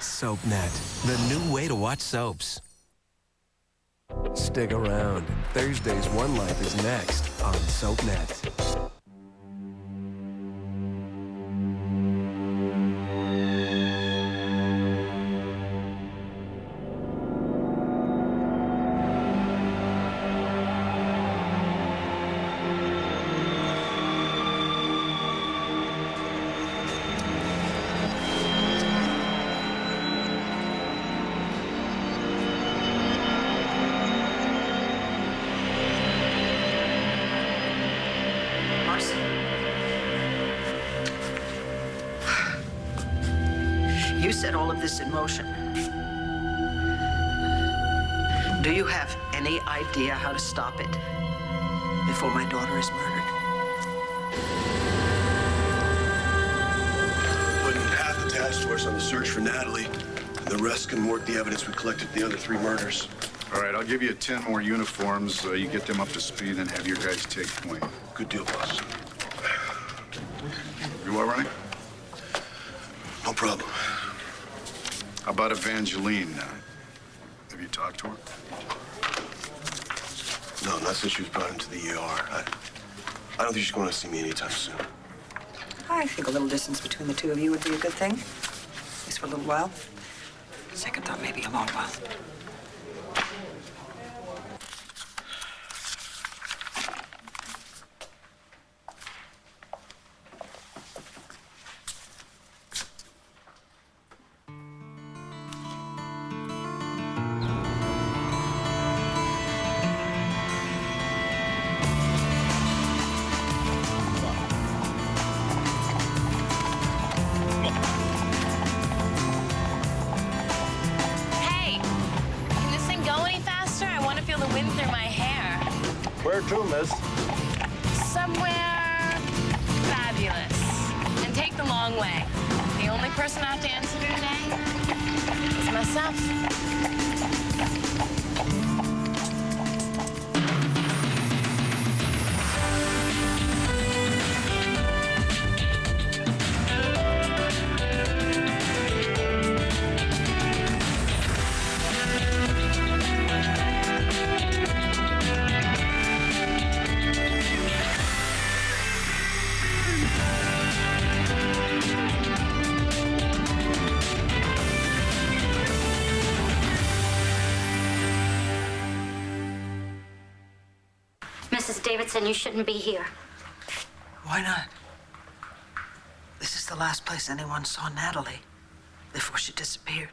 SoapNet, the new way to watch soaps. Stick around. Thursday's One Life is next on SoapNet. You set all of this in motion. Do you have any idea how to stop it before my daughter is murdered? Putting half the task force on the search for Natalie, and the rest can work the evidence we collected at the other 3 murders. All right, I'll give you 10 more uniforms. You get them up to speed and have your guys take point. Good deal, boss. You all right? No problem. How about Evangeline? Have you talked to her? No, not since she was brought into the ER. I don't think she's going to see me anytime soon. I think a little distance between the two of you would be a good thing. At least for a little while. Second thought, maybe a long while. Where to, miss? Somewhere fabulous. And take the long way. The only person I have to answer to today is myself. Mrs. Davidson, you shouldn't be here. Why not? This is the last place anyone saw Natalie before she disappeared.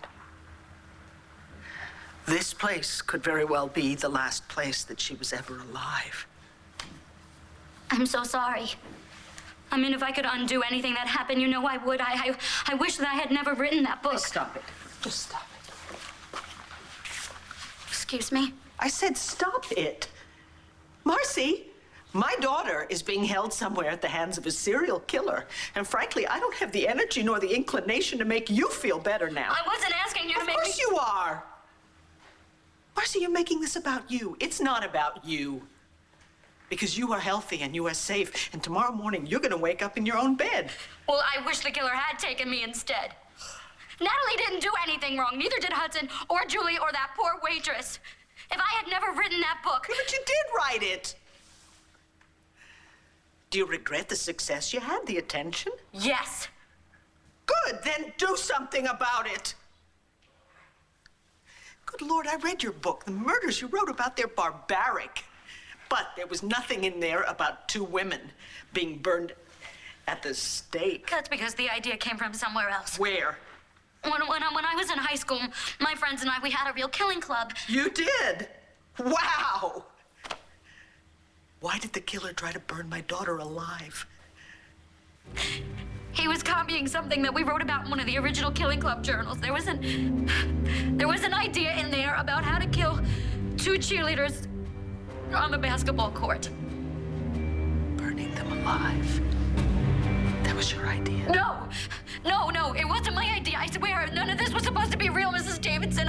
This place could very well be the last place that she was ever alive. I'm so sorry. I mean, if I could undo anything that happened, you know I would. I wish that I had never written that book. Stop it. Just stop it. Excuse me? I said stop it. Marcy, my daughter is being held somewhere at the hands of a serial killer. And frankly, I don't have the energy nor the inclination to make you feel better now. I wasn't asking you to make me... Of course you are. Marcy, you're making this about you. It's not about you. Because you are healthy and you are safe. And tomorrow morning, you're going to wake up in your own bed. Well, I wish the killer had taken me instead. Natalie didn't do anything wrong. Neither did Hudson or Julie or that poor waitress. If I had never written that book... Yeah, but you did write it. Do you regret the success you had, the attention? Yes. Good, then do something about it. Good Lord, I read your book. The murders you wrote about, they're barbaric. But there was nothing in there about 2 women being burned at the stake. That's because the idea came from somewhere else. Where? When I was in high school, my friends and I, we had a real killing club. You did? Wow! Why did the killer try to burn my daughter alive? He was copying something that we wrote about in one of the original Killing Club journals. There was an idea in there about how to kill 2 cheerleaders on the basketball court. Burning them alive. That was your idea? No, it wasn't my idea. I swear, none of this was supposed to be real, Mrs. Davidson.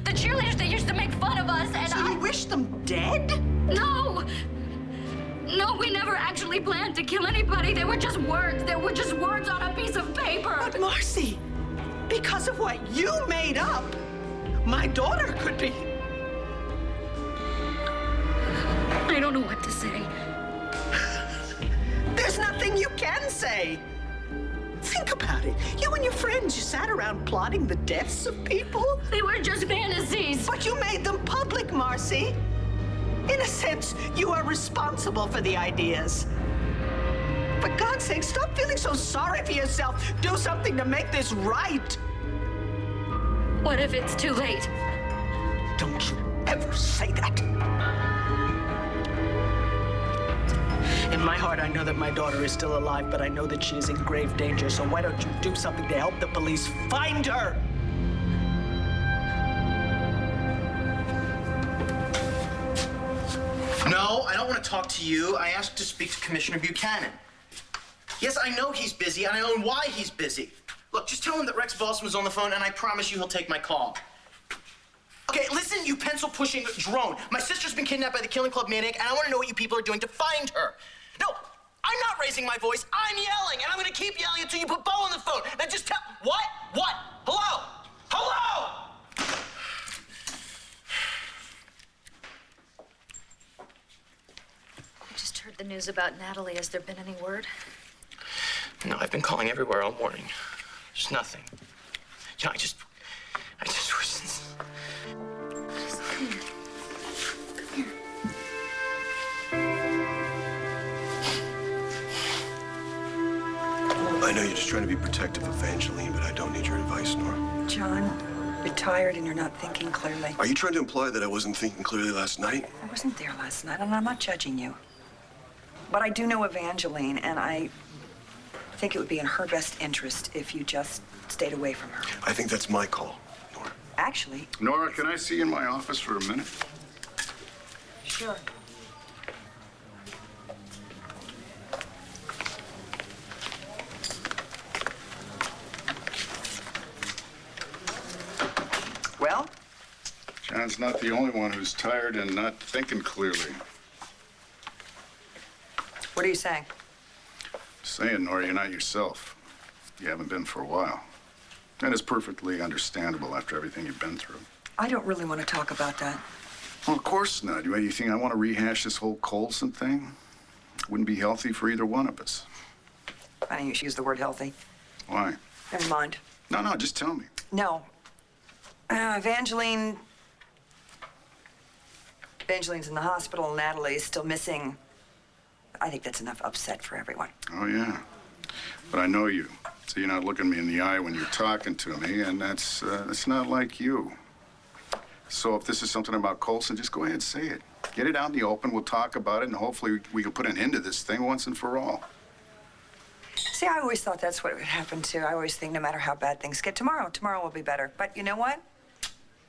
The cheerleaders, they used to make fun of us, and So you wish them dead? No, we never actually planned to kill anybody. They were just words. They were just words on a piece of paper. But Marcy, Because of what you made up, my daughter could be. I don't know what to say. There's nothing you can say. Think about it. You and your friends, you sat around plotting the deaths of people. They were just fantasies. But you made them public, Marcy. In a sense, you are responsible for the ideas. For God's sake, stop feeling so sorry for yourself. Do something to make this right. What if it's too late? Don't you ever say that. In my heart, I know that my daughter is still alive, but I know that she is in grave danger, so why don't you do something to help the police find her? No, I don't want to talk to you. I asked to speak to Commissioner Buchanan. Yes, I know he's busy, and I know why he's busy. Look, just tell him that Rex Balsam is on the phone, and I promise you he'll take my call. Okay, listen, you pencil-pushing drone. My sister's been kidnapped by the Killing Club maniac, and I want to know what you people are doing to find her. No, I'm not raising my voice. I'm yelling, and I'm going to keep yelling until you put Bo on the phone. Now just tell... What? What? Hello? Hello? I just heard the news about Natalie. Has there been any word? No, I've been calling everywhere all morning. There's nothing. You know, I just wish this... Just come here. Come here. I know you're just trying to be protective of Evangeline, but I don't need your advice, Nora. John, you're tired and you're not thinking clearly. Are you trying to imply that I wasn't thinking clearly last night? I wasn't there last night, and I'm not judging you. But I do know Evangeline, and I think it would be in her best interest if you just stayed away from her. I think that's my call, Nora. Actually, Nora, can I see you in my office for a minute? sure. Well? John's not the only one who's tired and not thinking clearly. What are you saying? Saying, Nora, you're not yourself. You haven't been for a while. And it's perfectly understandable after everything you've been through. I don't really want to talk about that. Well, of course not. You think I want to rehash this whole Colson thing? Wouldn't be healthy for either one of us. I think you should use the word healthy. Why? Never mind. No, just tell me. No. Evangeline's in the hospital. Natalie's still missing. I think that's enough upset for everyone. Oh, yeah. But I know you. So you're not looking me in the eye when you're talking to me, and that's not like you. So if this is something about Colson, just go ahead and say it. Get it out in the open, we'll talk about it, and hopefully we can put an end to this thing once and for all. See, I always thought that's what would happen, too. I always think no matter how bad things get, tomorrow will be better. But you know what?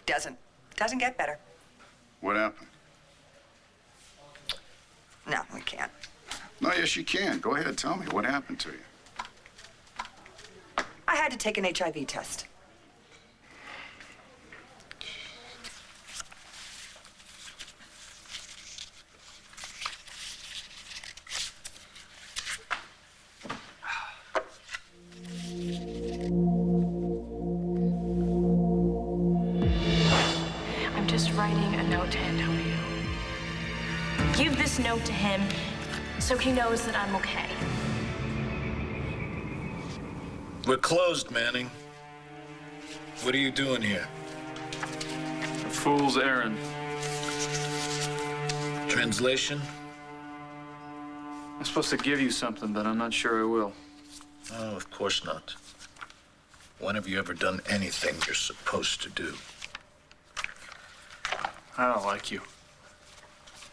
Doesn't get better. What happened? No, we can't. No, yes, you can. Go ahead, tell me. What happened to you? I had to take an HIV test. I'm just writing a note to Antonio. Give this note to him so he knows that I'm okay. We're closed, Manning. What are you doing here? A fool's errand. Translation? I'm supposed to give you something, but I'm not sure I will. Oh, of course not. When have you ever done anything you're supposed to do? I don't like you.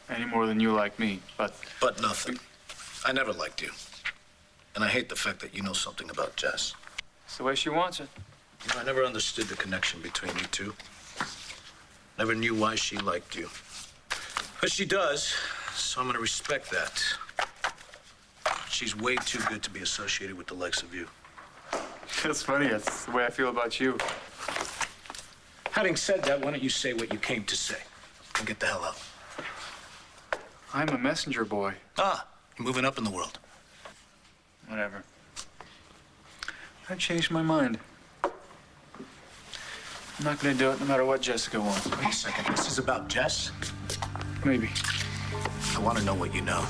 Any more than you like me, but... But nothing. I never liked you. And I hate the fact that you know something about Jess. It's the way she wants it. You know, I never understood the connection between you two. Never knew why she liked you. But she does, so I'm gonna respect that. She's way too good to be associated with the likes of you. That's funny. That's the way I feel about you. Having said that, why don't you say what you came to say and get the hell out? I'm a messenger boy. Ah, you're moving up in the world. Whatever. I've changed my mind. I'm not gonna do it no matter what Jessica wants. Wait a second. This is about Jess? Maybe. I want to know what you know.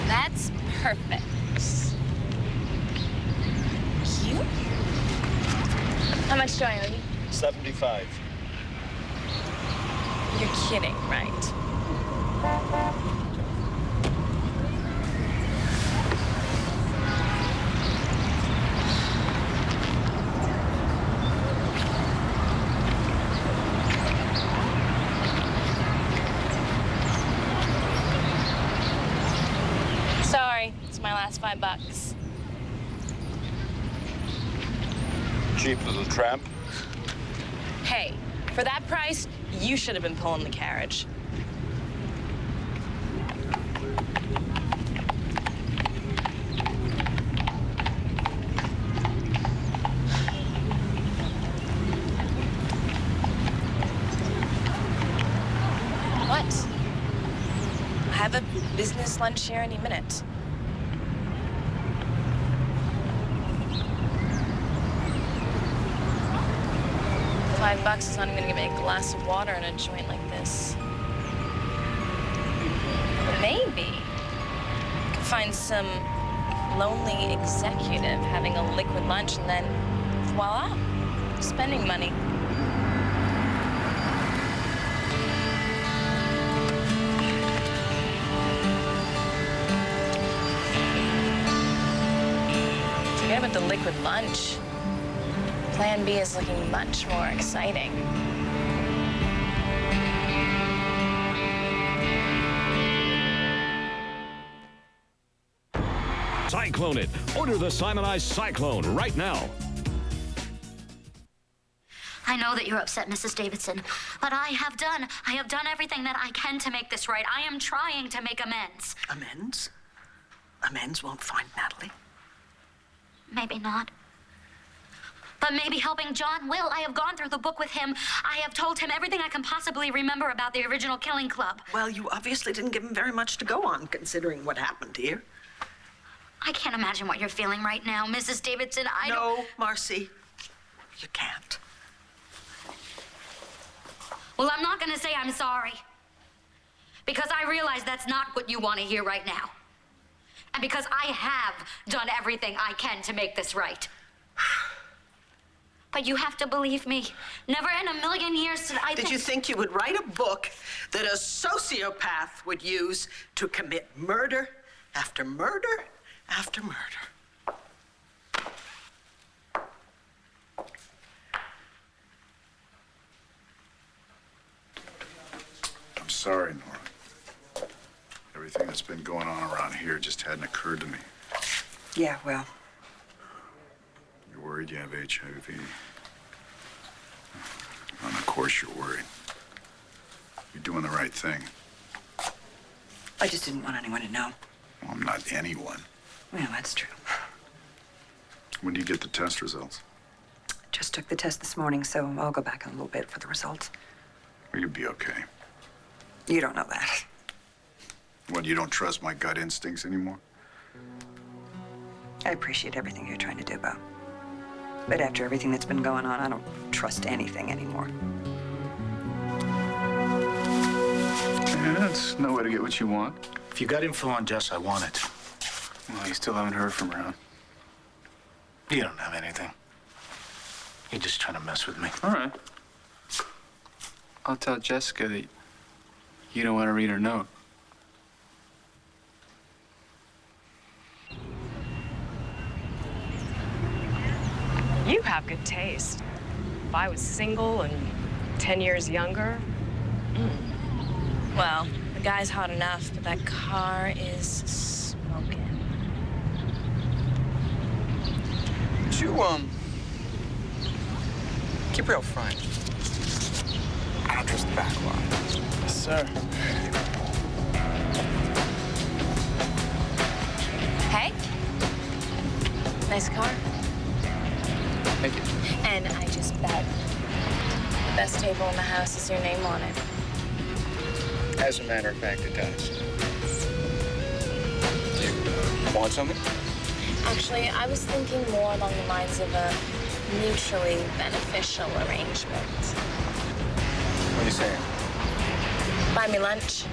That's perfect. You? How much do I owe you? 75. You're kidding, right? Sorry, it's my last $5. Cheap little tramp. Hey, for that price, you should have been pulling the carriage. What? I have a business lunch here any minute. $5 is not even gonna get me a glass of water in a joint like this. Maybe I could find some lonely executive having a liquid lunch and then voila, spending money. Forget about the liquid lunch. Plan B is looking much more exciting. Cyclone it. Order the Simonized Cyclone right now. I know that you're upset, Mrs. Davidson, but I have done everything that I can to make this right. I am trying to make amends. Amends? Amends won't find Natalie. Maybe not. But maybe helping John will. I have gone through the book with him. I have told him everything I can possibly remember about the original Killing Club. Well, you obviously didn't give him very much to go on, considering what happened here. I can't imagine what you're feeling right now, Mrs. Davidson. No, Marcy, you can't. Well, I'm not gonna say I'm sorry. Because I realize that's not what you want to hear right now. And because I have done everything I can to make this right. But you have to believe me. Never in a million years did I Did you think you would write a book that a sociopath would use to commit murder after murder after murder? I'm sorry, Nora. Everything that's been going on around here just hadn't occurred to me. Yeah, well, You're worried you have HIV. And of course you're worried. You're doing the right thing. I just didn't want anyone to know. Well, I'm not anyone. Well, that's true. When do you get the test results? Just took the test this morning, so I'll go back in a little bit for the results. Well, you'll be okay. You don't know that. What, you don't trust my gut instincts anymore? I appreciate everything you're trying to do, Bo. But after everything that's been going on, I don't trust anything anymore. Yeah, that's no way to get what you want. If you got info on Jess, I want it. Well, you still haven't heard from her, huh? You don't have anything. You're just trying to mess with me. All right. I'll tell Jessica that you don't want to read her note. You have good taste. If I was single and 10 years younger. Well, the guy's hot enough, but that car is smoking. Would you, keep real front. Address the back lot. Yes, sir. Hey? Nice car. Thank you. and I just bet the best table in the house is your name on it. As a matter of fact, it does. Do you want something? Actually, I was thinking more along the lines of a mutually beneficial arrangement. What are you saying? Buy me lunch.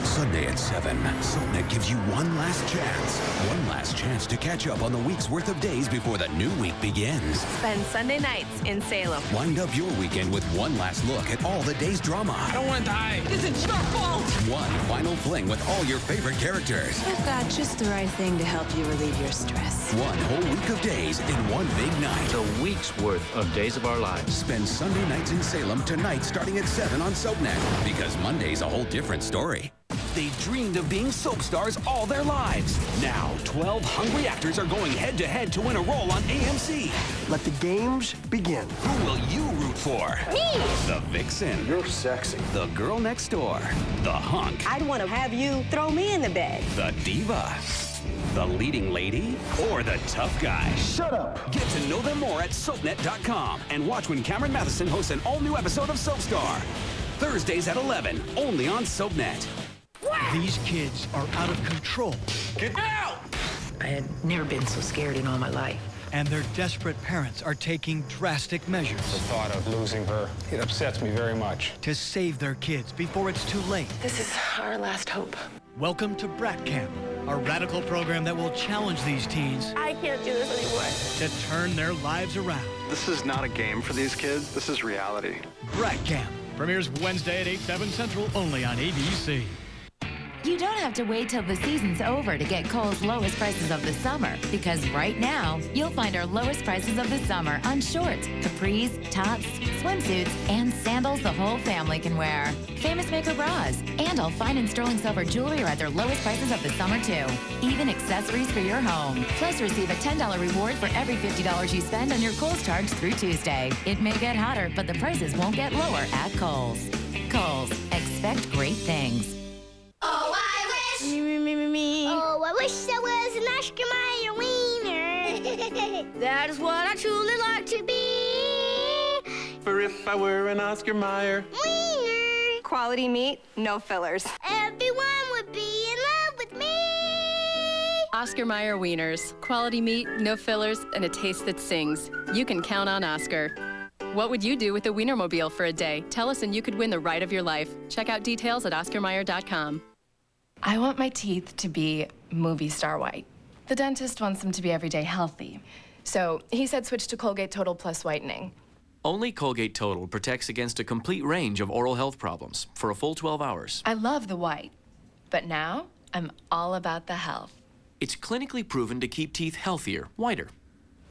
Sunday at 7, SoapNet gives you one last chance to catch up on the week's worth of days before the new week begins. Spend Sunday nights in Salem. Wind up your weekend with one last look at all the day's drama. I don't want to die. This is your fault. One final fling with all your favorite characters. I've got just the right thing to help you relieve your stress. One whole week of days in one big night. A week's worth of days of our lives. Spend Sunday nights in Salem tonight starting at 7 on SoapNet. Because Monday's a whole different story. They dreamed of being soap stars all their lives. Now, 12 hungry actors are going head-to-head to win a role on AMC. Let the games begin. Who will you root for? Me! The vixen. You're sexy. The girl next door. The hunk. I'd want to have you throw me in the bed. The diva. The leading lady or the tough guy? Shut up. Get to know them more at SoapNet.com and watch when Cameron Matheson hosts an all-new episode of Soap Star. Thursdays at 11, only on SoapNet. These kids are out of control. Get out! I had never been so scared in all my life. And their desperate parents are taking drastic measures. The thought of losing her, it upsets me very much. To save their kids before it's too late. This is our last hope. Welcome to Brat Camp, a radical program that will challenge these teens I can't do this anymore. to turn their lives around. This is not a game for these kids. This is reality. Brat Camp premieres Wednesday at 8, 7 Central, only on ABC. You don't have to wait till the season's over to get Kohl's lowest prices of the summer, because right now, you'll find our lowest prices of the summer on shorts, capris, tops, swimsuits, and sandals the whole family can wear. Famous Maker bras, and all fine and sterling silver jewelry are at their lowest prices of the summer, too. Even accessories for your home. Plus, receive a $10 reward for every $50 you spend on your Kohl's charge through Tuesday. It may get hotter, but the prices won't get lower at Kohl's. Kohl's. Expect great things. Oh, I wish. Me. Oh, I wish I was an Oscar Mayer wiener. That is what I truly like to be. For if I were an Oscar Mayer Wiener. Quality meat, no fillers. Everyone would be in love with me. Oscar Mayer Wieners. Quality meat, no fillers, and a taste that sings. You can count on Oscar. What would you do with the Wienermobile for a day? Tell us and you could win the ride of your life. Check out details at OscarMayer.com. I want my teeth to be movie star white. The dentist wants them to be everyday healthy. So he said switch to Colgate Total Plus Whitening. Only Colgate Total protects against a complete range of oral health problems for a full 12 hours. I love the white, but now I'm all about the health. It's clinically proven to keep teeth healthier, whiter.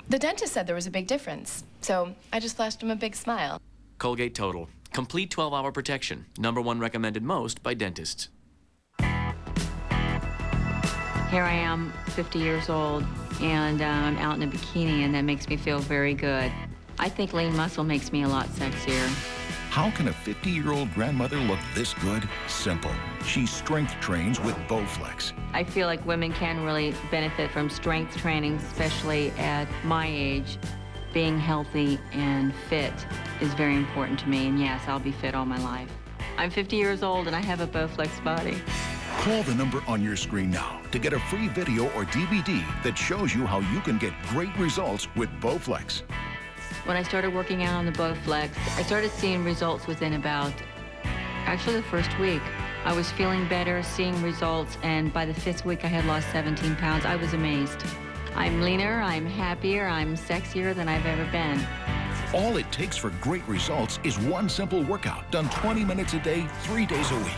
The dentist said there was a big difference, so I just flashed him a big smile. Colgate Total. Complete 12-hour protection. #1 recommended most by dentists. Here I am, 50 years old, and I'm out in a bikini, and that makes me feel very good. I think lean muscle makes me a lot sexier. How can a 50-year-old grandmother look this good? Simple. She strength trains with Bowflex. I feel like women can really benefit from strength training, especially at my age. Being healthy and fit is very important to me, and yes, I'll be fit all my life. I'm 50 years old, and I have a Bowflex body. Call the number on your screen now to get a free video or DVD that shows you how you can get great results with Bowflex. When I started working out on the Bowflex, I started seeing results within actually the first week. I was feeling better, seeing results, and by the 5th week, I had lost 17 pounds. I was amazed. I'm leaner, I'm happier, I'm sexier than I've ever been. All it takes for great results is one simple workout done 20 minutes a day, 3 days a week.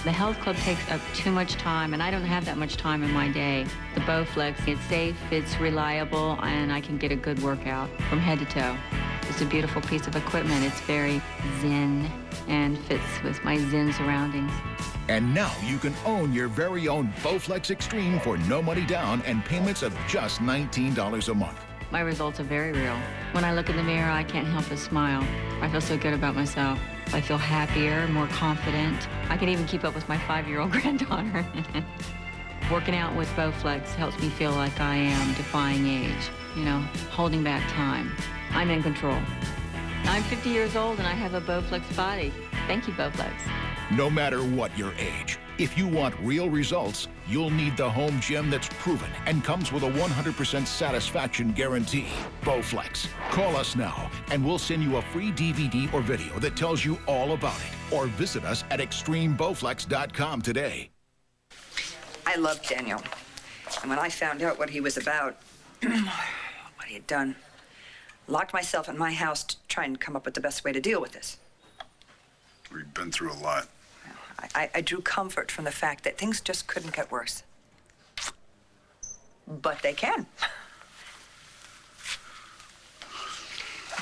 The health club takes up too much time, and I don't have that much time in my day. The Bowflex, it's safe, it's reliable, and I can get a good workout from head to toe. It's a beautiful piece of equipment. It's very zen and fits with my zen surroundings. And now you can own your very own Bowflex Extreme for no money down and payments of just $19 a month. My results are very real. When I look in the mirror, I can't help but smile. I feel so good about myself. I feel happier, more confident. I can even keep up with my 5-year-old granddaughter. Working out with Bowflex helps me feel like I am defying age, you know, holding back time. I'm in control. I'm 50 years old and I have a Bowflex body. Thank you, Bowflex. No matter what your age, if you want real results, you'll need the home gym that's proven and comes with a 100% satisfaction guarantee. Bowflex. Call us now and we'll send you a free DVD or video that tells you all about it. Or visit us at extremebowflex.com today. I loved Daniel. And when I found out what he was about, what he had done, locked myself in my house to try and come up with the best way to deal with this. We've been through a lot. I drew comfort from the fact that things just couldn't get worse. But they can.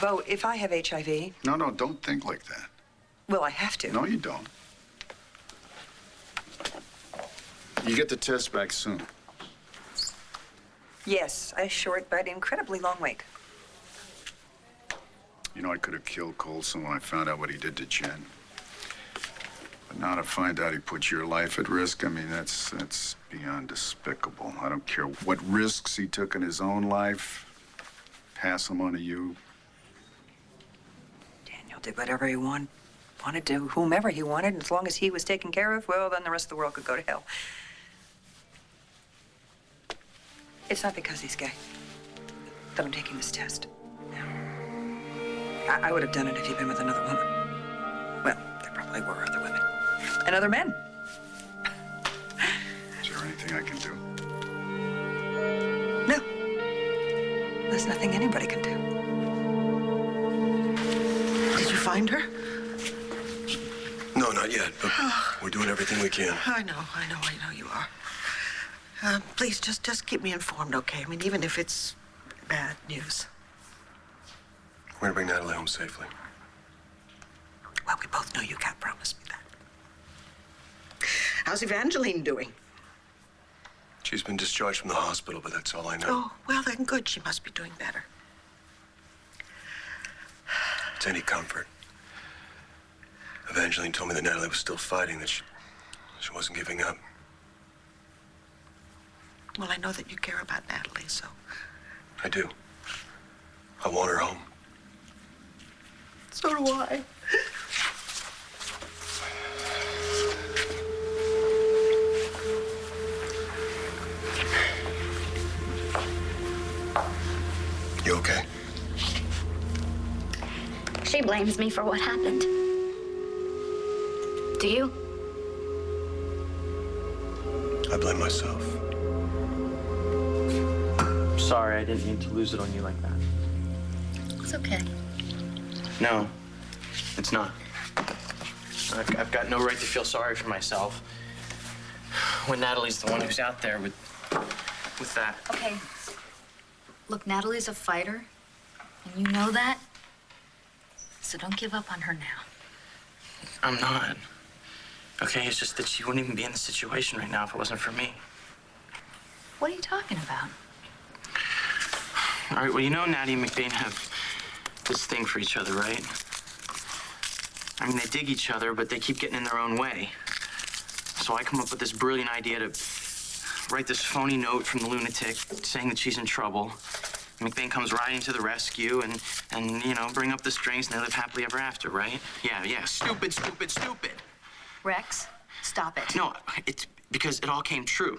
Bo, if I have HIV... No, don't think like that. Well, I have to. No, you don't. You get the test back soon. Yes, a short but incredibly long wait. You know, I could have killed Colson when I found out what he did to Jen. But now to find out he put your life at risk, I mean, that's beyond despicable. I don't care what risks he took in his own life. Pass them on to you. Daniel did whatever he wanted to, whomever he wanted, and as long as he was taken care of, well, then the rest of the world could go to hell. It's not because he's gay that I'm taking this test. I would have done it if he'd been with another woman. Well, there probably were other women. And other men. Is there anything I can do? No. There's nothing anybody can do. Did you find her? No, not yet, but we're doing everything we can. I know you are. Please, just keep me informed, okay? I mean, even if it's bad news. We're gonna bring Natalie home safely. Well, we both know you can't promise me that. How's Evangeline doing? She's been discharged from the hospital, but that's all I know. Oh, well, then good. She must be doing better. If it's any comfort. Evangeline told me that Natalie was still fighting, that she wasn't giving up. Well, I know that you care about Natalie, so... I do. I want her home. So do I. You okay? She blames me for what happened. Do you? I blame myself. Sorry, I didn't mean to lose it on you like that. It's okay. No, it's not. I've got no right to feel sorry for myself when Natalie's the one who's out there with that. Okay. Look, Natalie's a fighter, and you know that. So don't give up on her now. I'm not. Okay, it's just that she wouldn't even be in the situation right now if it wasn't for me. What are you talking about? All right, well, you know Natty and McBain have this thing for each other, right? I mean, they dig each other, but they keep getting in their own way. So I come up with this brilliant idea to write this phony note from the lunatic saying that she's in trouble. McBain comes riding to the rescue and you know, bring up the strings and they live happily ever after, right? Yeah. Stupid. Rex, stop it. No, it's because it all came true.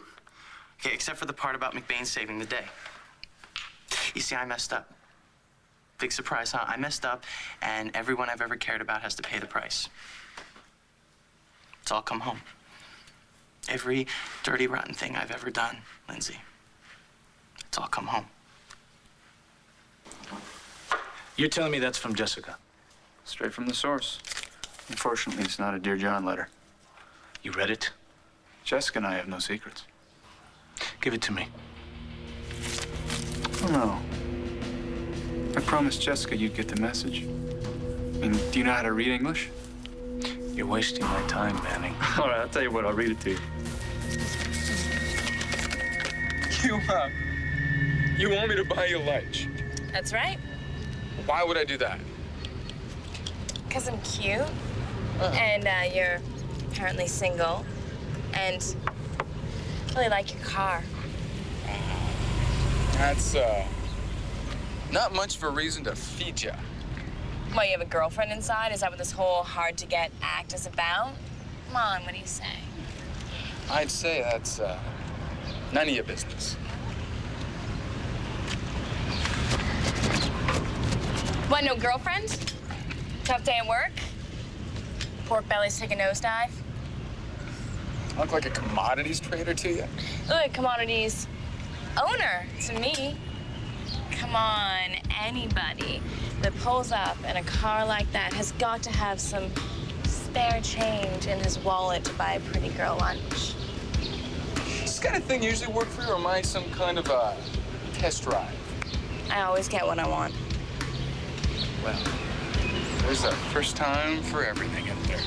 Okay, except for the part about McBain saving the day. You see, I messed up. Big surprise, huh? I messed up, and everyone I've ever cared about has to pay the price. It's all come home. Every dirty, rotten thing I've ever done, Lindsay. It's all come home. You're telling me that's from Jessica? Straight from the source. Unfortunately, it's not a Dear John letter. You read it? Jessica and I have no secrets. Give it to me. Oh, no. I promised Jessica you'd get the message. I mean, do you know how to read English? You're wasting my time, Manning. All right, I'll tell you what, I'll read it to you. You want me to buy you lunch? That's right. Why would I do that? Because I'm cute. And you're apparently single. And Really like your car. That's, not much of a reason to feed ya. Well, you have a girlfriend inside? Is that what this whole hard-to-get act is about? Come on, what do you say? I'd say that's, none of your business. What, no girlfriend? Tough day at work? Pork bellies take a nosedive? I look like a commodities trader to you? Look, commodities owner to me. Come on, anybody that pulls up in a car like that has got to have some spare change in his wallet to buy a pretty girl lunch. This kind of thing usually work for you, or am I some kind of a test drive? I always get what I want. Well, there's a first time for everything in there.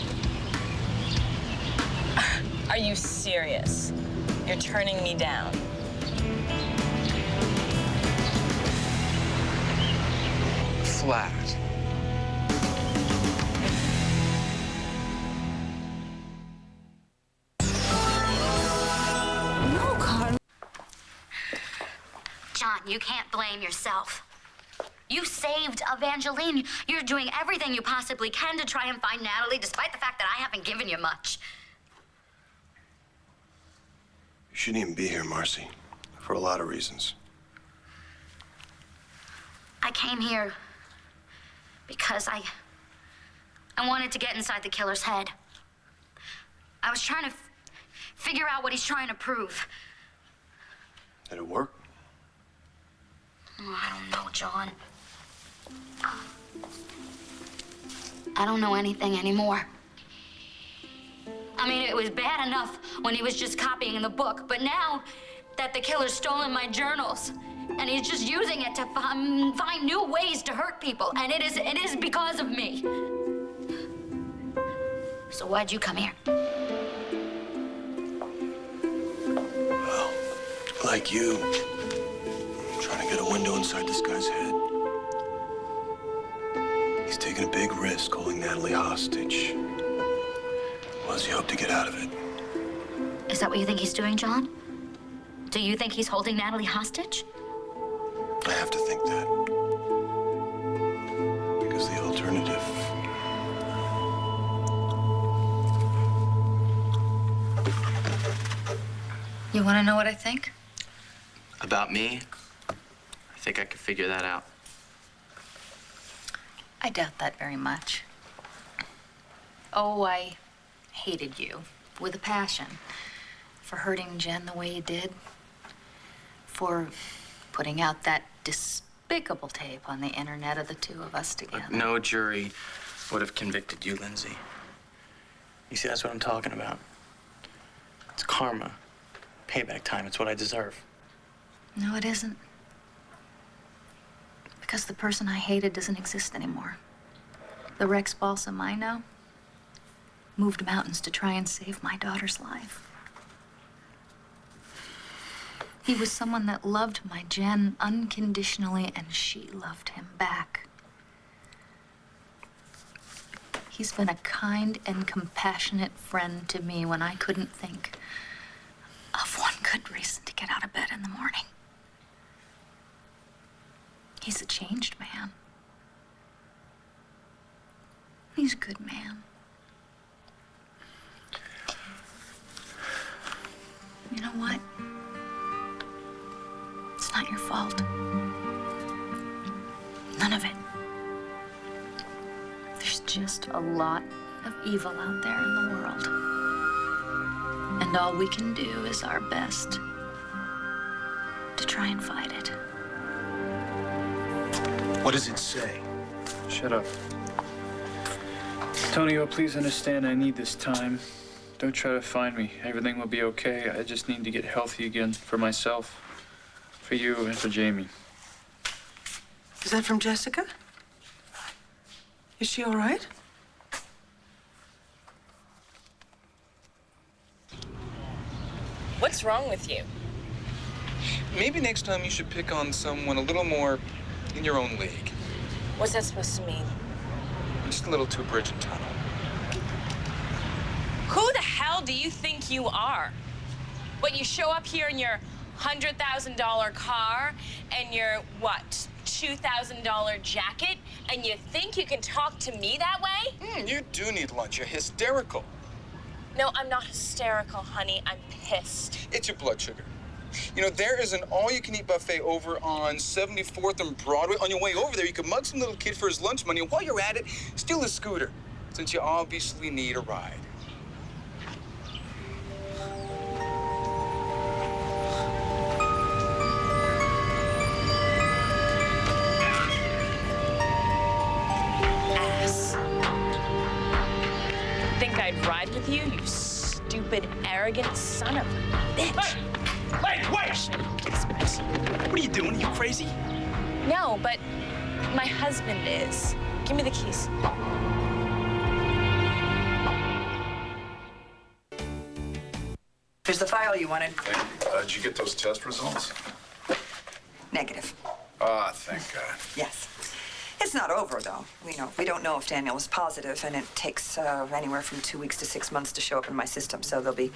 Are you serious? You're turning me down. Flat. No, Carl. John, you can't blame yourself. You saved Evangeline. You're doing everything you possibly can to try and find Natalie, despite the fact that I haven't given you much. You shouldn't even be here, Marcy, for a lot of reasons. I came here because I wanted to get inside the killer's head. I was trying to figure out what he's trying to prove. Did it work? Oh, I don't know, John. I don't know anything anymore. I mean, it was bad enough when he was just copying the book, but now that the killer's stolen my journals, and he's just using it to find new ways to hurt people, and it is because of me. So why'd you come here? Well, like you, I'm trying to get a window inside this guy's head. He's taking a big risk holding Natalie hostage. What does he hope to get out of it? Is that what you think he's doing, John? Do you think he's holding Natalie hostage? I have to think that. Because the alternative... You want to know what I think? About me? I think I could figure that out. I doubt that very much. Oh, I hated you with a passion for hurting Jen the way you did, for putting out that despicable tape on the internet of the two of us together. No jury would have convicted you, Lindsay. You see, that's what I'm talking about. It's karma. Payback time. It's what I deserve. No, it isn't. Because the person I hated doesn't exist anymore. The Rex Balsam I know moved mountains to try and save my daughter's life. He was someone that loved my Jen unconditionally, and she loved him back. He's been a kind and compassionate friend to me when I couldn't think of one good reason to get out of bed in the morning. He's a changed man. He's a good man. You know what? It's not your fault. None of it. There's just a lot of evil out there in the world. And all we can do is our best to try and fight it. What does it say? Shut up. Tonio, please understand I need this time. Don't try to find me. Everything will be okay. I just need to get healthy again for myself, for you, and for Jamie. Is that from Jessica? Is she all right? What's wrong with you? Maybe next time you should pick on someone a little more in your own league. What's that supposed to mean? Just a little too bridge and tunnel. Who the hell do you think you are? What, you show up here in your $100,000 car and your, what, $2,000 jacket, and you think you can talk to me that way? You do need lunch. You're hysterical. No, I'm not hysterical, honey. I'm pissed. It's your blood sugar. You know, there is an all-you-can-eat buffet over on 74th and Broadway. On your way over there, you can mug some little kid for his lunch money, and while you're at it, steal his scooter, since you obviously need a ride. Ass. Think I'd ride with you, you stupid, arrogant son of a bitch. Wait! What are you doing? Are you crazy? No, but my husband is. Give me the keys. Here's the file you wanted. Thank you. Did you get those test results? Negative. Ah, thank God. Yes. It's not over, though. We don't know if Daniel is positive, and it takes anywhere from 2 weeks to 6 months to show up in my system, so there'll be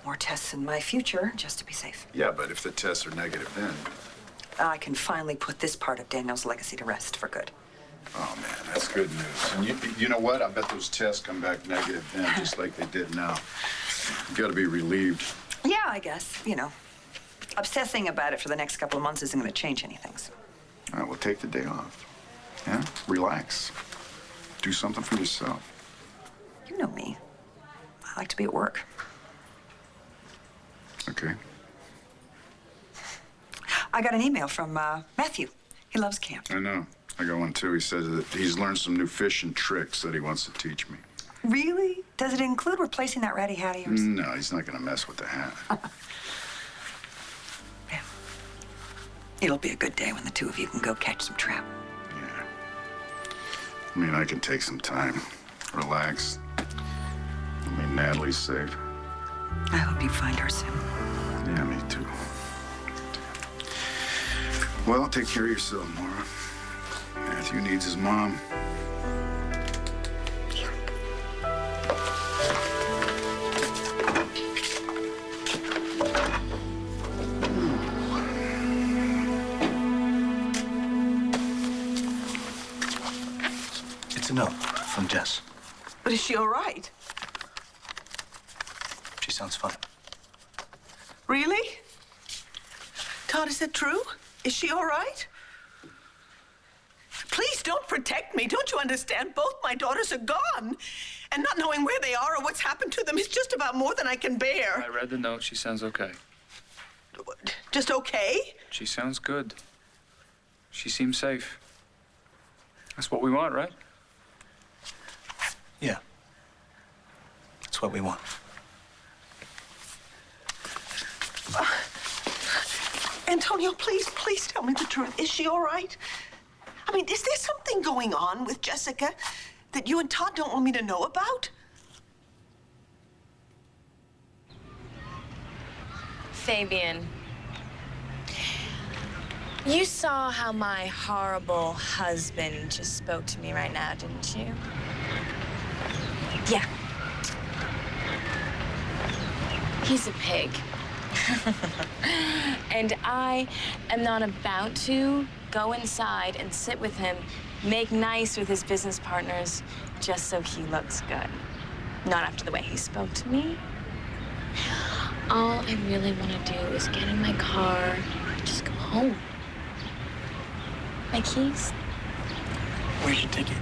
more tests in my future, just to be safe. Yeah, but if the tests are negative then... I can finally put this part of Daniel's legacy to rest for good. Oh, man, that's good news. And you know what? I bet those tests come back negative then, just like they did now. You gotta be relieved. Yeah, I guess. Obsessing about it for the next couple of months isn't going to change anything, so. All right, well, take the day off. Yeah? Relax. Do something for yourself. You know me. I like to be at work. Okay. I got an email from Matthew. He loves camp. I know. I got one, too. He says that he's learned some new fishing tricks that he wants to teach me. Really? Does it include replacing that ratty hat of yours? No, he's not going to mess with the hat. Yeah. It'll be a good day when the two of you can go catch some trout. Yeah. I mean, I can take some time. Relax. I mean, Natalie's safe. I hope you find her soon. Yeah, me too. Well, take care of yourself, Nora. Matthew needs his mom. It's a note from Jess. But is she all right? She sounds fine. Really? Todd, is that true? Is she all right? Please don't protect me. Don't you understand? Both my daughters are gone. And not knowing where they are or what's happened to them is just about more than I can bear. I read the note. She sounds okay. Just okay? She sounds good. She seems safe. That's what we want, right? Yeah. That's what we want. Antonio, please tell me the truth. Is she all right? I mean, is there something going on with Jessica that you and Todd don't want me to know about? Fabian, you saw how my horrible husband just spoke to me right now, didn't you? Yeah. He's a pig. And I am not about to go inside and sit with him, make nice with his business partners, just so he looks good. Not after the way he spoke to me. All I really want to do is get in my car and just go home. My keys? Where's your ticket?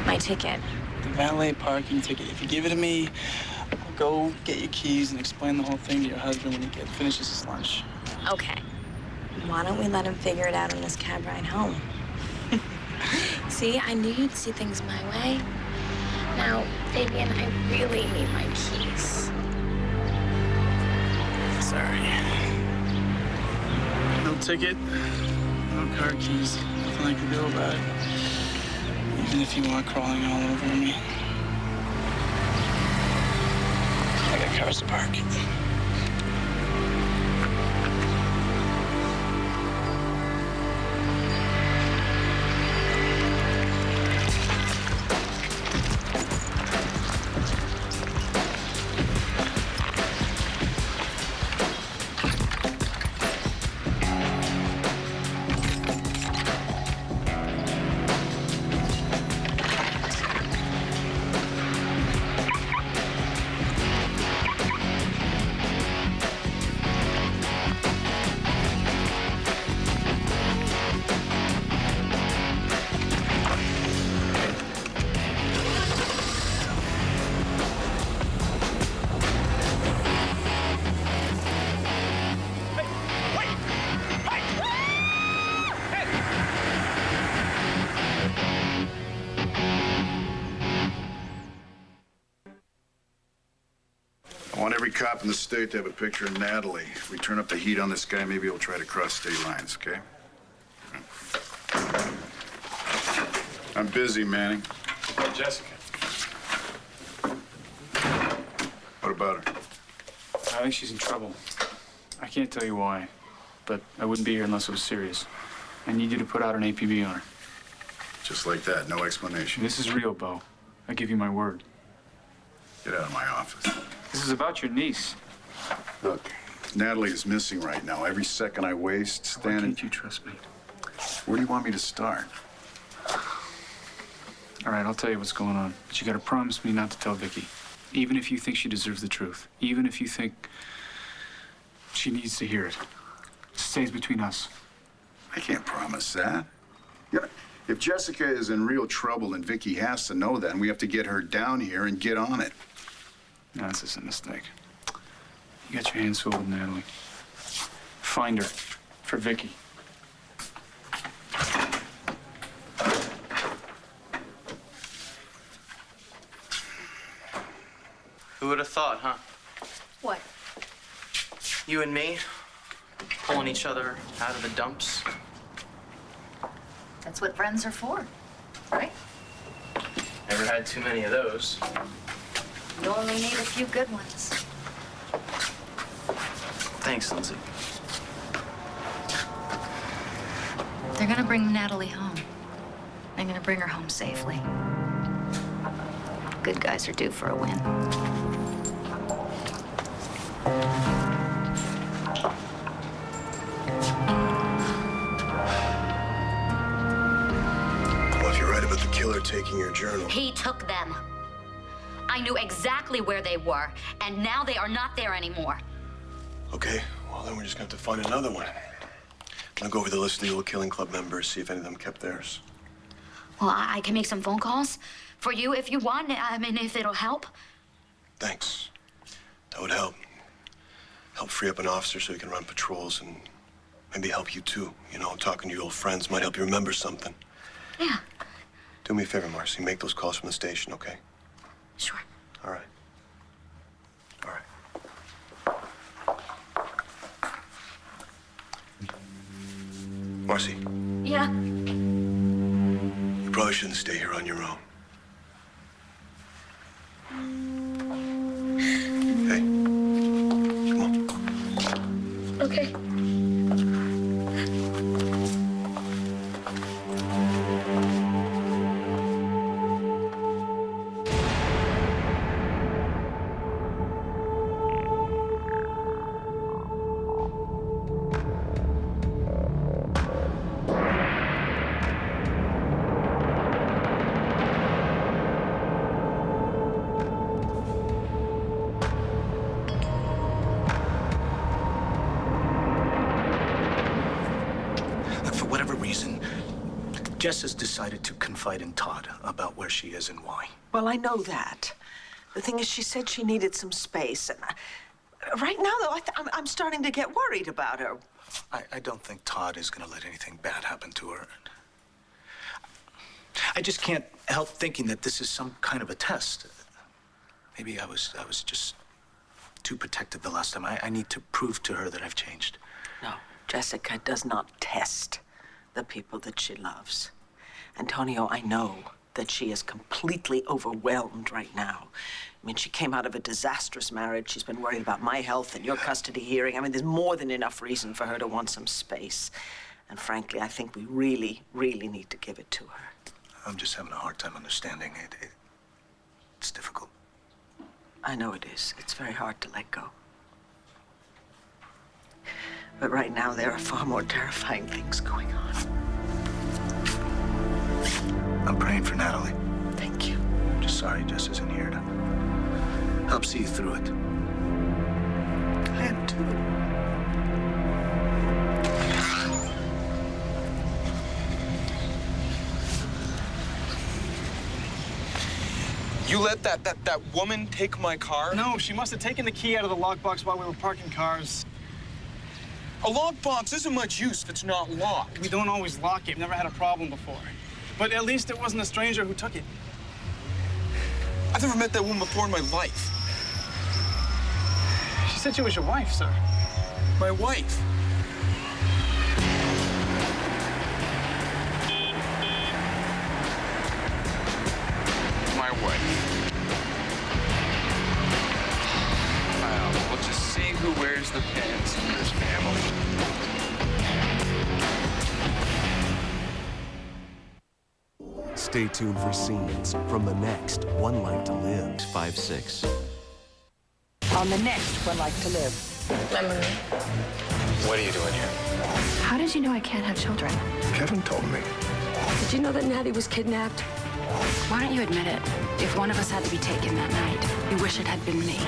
My ticket. The valet parking ticket. If you give it to me, I'll go get your keys and explain the whole thing to your husband when he finishes his lunch. Okay. Why don't we let him figure it out on this cab ride home? See, I knew you'd see things my way. Now, Fabian, I really need my keys. Sorry. No ticket, no car keys. Nothing I can do about it. Even if you want crawling all over me. I got cars to park. cop in the state to have a picture of Natalie. If we turn up the heat on this guy, maybe he'll try to cross state lines, okay? I'm busy, Manning. Hey, Jessica. What about her? I think she's in trouble. I can't tell you why, but I wouldn't be here unless it was serious. I need you to put out an APB on her. Just like that, no explanation. This is real, Bo. I give you my word. Get out of my office. This is about your niece. Look, Natalie is missing right now. Every second I waste standing... Why can't you trust me? Where do you want me to start? All right, I'll tell you what's going on. But you gotta promise me not to tell Vicky. Even if you think she deserves the truth. Even if you think she needs to hear it. It stays between us. I can't promise that. You know, if Jessica is in real trouble, then Vicky has to know that, and we have to get her down here and get on it. No, this is a mistake. You got your hands full with Natalie. Find her for Vicky. Who would have thought, huh? What? You and me, pulling each other out of the dumps. That's what friends are for, right? Never had too many of those. You only need a few good ones. Thanks, Lindsay. They're gonna bring Natalie home. They're gonna bring her home safely. Good guys are due for a win. Well, if you're right about the killer taking your journal. He took them. I knew exactly where they were, and now they are not there anymore. Okay, well, then we're just gonna have to find another one. I'll go over the list of the old Killing Club members, see if any of them kept theirs. Well, I can make some phone calls for you if you want. I mean, if it'll help. Thanks. That would help. Help free up an officer so he can run patrols and maybe help you too. You know, talking to your old friends might help you remember something. Yeah. Do me a favor, Marcy. Make those calls from the station, okay? Sure. All right. All right. Marcy, Yeah. you probably shouldn't stay here on your own. Hey, come on. Okay. Jess has decided to confide in Todd about where she is and why. Well, I know that. The thing is, she said she needed some space. And right now, though, I'm starting to get worried about her. I don't think Todd is going to let anything bad happen to her. I just can't help thinking that this is some kind of a test. Maybe I was just too protective the last time. I need to prove to her that I've changed. No, Jessica does not test the people that she loves. Antonio, I know that she is completely overwhelmed right now. I mean, she came out of a disastrous marriage. She's been worried about my health and your custody hearing. I mean, there's more than enough reason for her to want some space. And frankly, I think we really, really need to give it to her. I'm just having a hard time understanding it. It's difficult. I know it is. It's very hard to let go. But right now, there are far more terrifying things going on. I'm praying for Natalie. Thank you. I'm just sorry Jess isn't here to help see you through it. I am too. You let that woman take my car? No, she must have taken the key out of the lockbox while we were parking cars. A lockbox isn't much use if it's not locked. We don't always lock it. We've never had a problem before. But at least it wasn't a stranger who took it. I've never met that woman before in my life. said she was your wife, sir. My wife? My wife. Well, we'll just see who wears the pants in this family. Stay tuned for scenes from the next One Life to Live. 5-6. On the next One Life to Live. Remember me? What are you doing here? How did you know I can't have children? Kevin told me. Did you know that Natty was kidnapped? Why don't you admit it? If one of us had to be taken that night, you wish it had been me.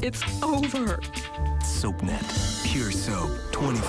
It's over. SoapNet. Pure soap. 24